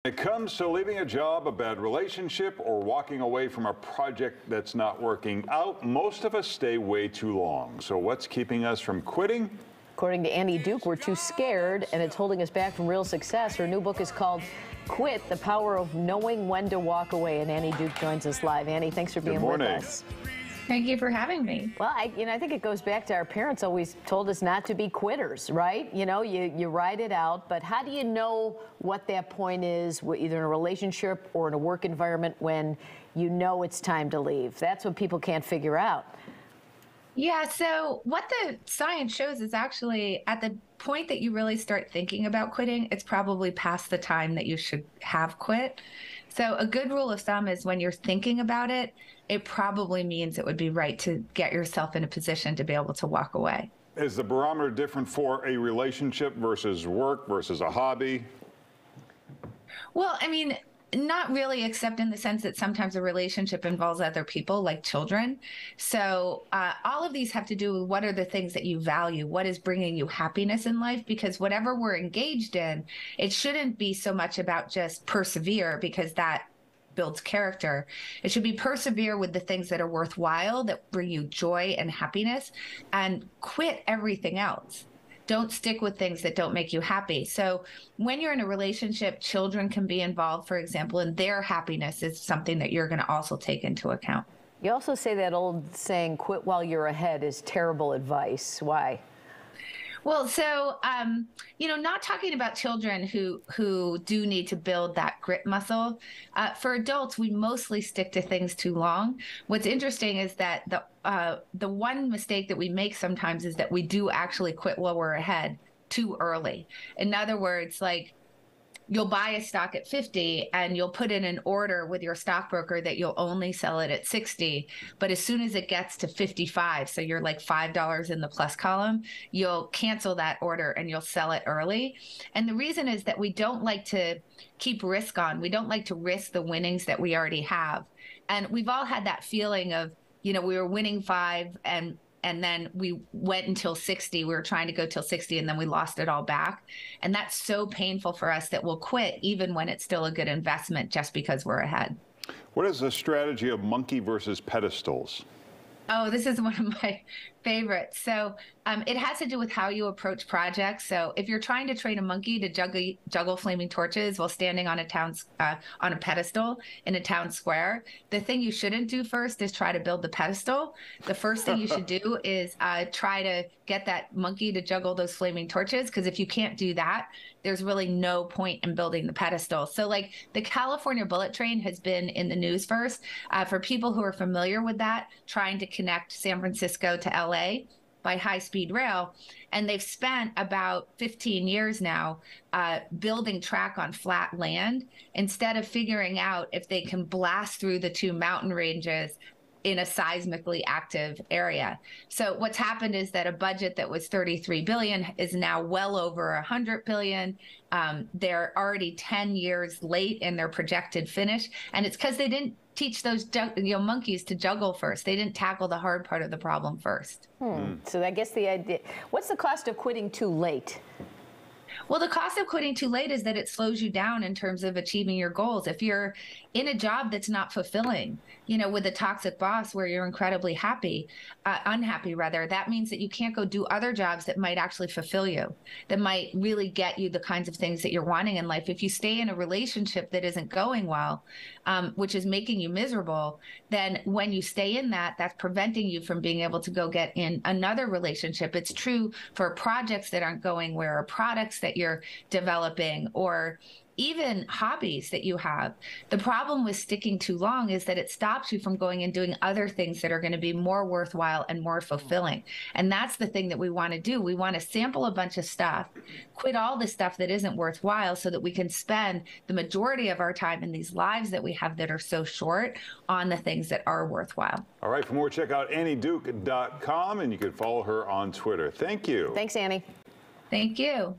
When it comes to leaving a job, a bad relationship, or walking away from a project that's not working out, most of us stay way too long. So what's keeping us from quitting? According to Annie Duke, we're too scared, and it's holding us back from real success. Her new book is called Quit, The Power of Knowing When to Walk Away. And Annie Duke joins us live. Annie, thanks for being with us. Thank you for having me. Well, I think it goes back to our parents always told us not to be quitters, right? You know, you ride it out, but how do you know what that point is, either in a relationship or in a work environment, when you know it's time to leave? That's what people can't figure out. Yeah, so what the science shows is actually at the point that you really start thinking about quitting, it's probably past the time that you should have quit. So a good rule of thumb is when you're thinking about it, it probably means it would be right to get yourself in a position to be able to walk away. Is the barometer different for a relationship versus work versus a hobby? Well, I mean, not really, except in the sense that sometimes a relationship involves other people, like children. So all of these have to do with what are the things that you value, what is bringing you happiness in life, because whatever we're engaged in, it shouldn't be so much about just persevere, because that builds character. It should be persevere with the things that are worthwhile, that bring you joy and happiness, and quit everything else. Don't stick with things that don't make you happy. So when you're in a relationship, children can be involved, for example, and their happiness is something that you're going to also take into account. You also say that old saying, quit while you're ahead, is terrible advice. Why? Well, so, not talking about children who do need to build that grit muscle. For adults, we mostly stick to things too long. What's interesting is that the one mistake that we make sometimes is that we do actually quit while we're ahead too early. In other words, like, you'll buy a stock at 50 and you'll put in an order with your stockbroker that you'll only sell it at 60. But as soon as it gets to 55, so you're like $5 in the plus column, you'll cancel that order and you'll sell it early. And the reason is that we don't like to keep risk on. We don't like to risk the winnings that we already have. And we've all had that feeling of, we were winning 5 and then we went until 60. We were trying to go till 60 and then we lost it all back. And that's so painful for us that we'll quit even when it's still a good investment just because we're ahead. What is the strategy of monkey versus pedestals? Oh, this is one of my favorites. So it has to do with how you approach projects. So if you're trying to train a monkey to juggle flaming torches while standing on a pedestal in a town square, the thing you shouldn't do first is try to build the pedestal. The first thing you should do is try to get that monkey to juggle those flaming torches, because if you can't do that, there's really no point in building the pedestal. So like the California bullet train has been in the news first. For people who are familiar with that, trying to connect San Francisco to LA by high-speed rail, and they've spent about 15 years now building track on flat land instead of figuring out if they can blast through the two mountain ranges in a seismically active area. So what's happened is that a budget that was $33 billion is now well over $100 billion. They're already 10 years late in their projected finish, and it's because they didn't teach those monkeys to juggle first. They didn't tackle the hard part of the problem first. So I guess the idea, what's the cost of quitting too late? Well, the cost of quitting too late is that it slows you down in terms of achieving your goals. If you're in a job that's not fulfilling, with a toxic boss where you're incredibly unhappy rather, that means that you can't go do other jobs that might actually fulfill you, that might really get you the kinds of things that you're wanting in life. If you stay in a relationship that isn't going well, which is making you miserable, then when you stay in that, that's preventing you from being able to go get in another relationship. It's true for projects that aren't going well, or products that you're developing, or even hobbies that you have. The problem with sticking too long is that it stops you from going and doing other things that are going to be more worthwhile and more fulfilling. And that's the thing that we want to do. We want to sample a bunch of stuff, quit all the stuff that isn't worthwhile, so that we can spend the majority of our time in these lives that we have that are so short on the things that are worthwhile. All right, for more, check out AnnieDuke.com, and you can follow her on Twitter. Thank you. Thanks, Annie. Thank you.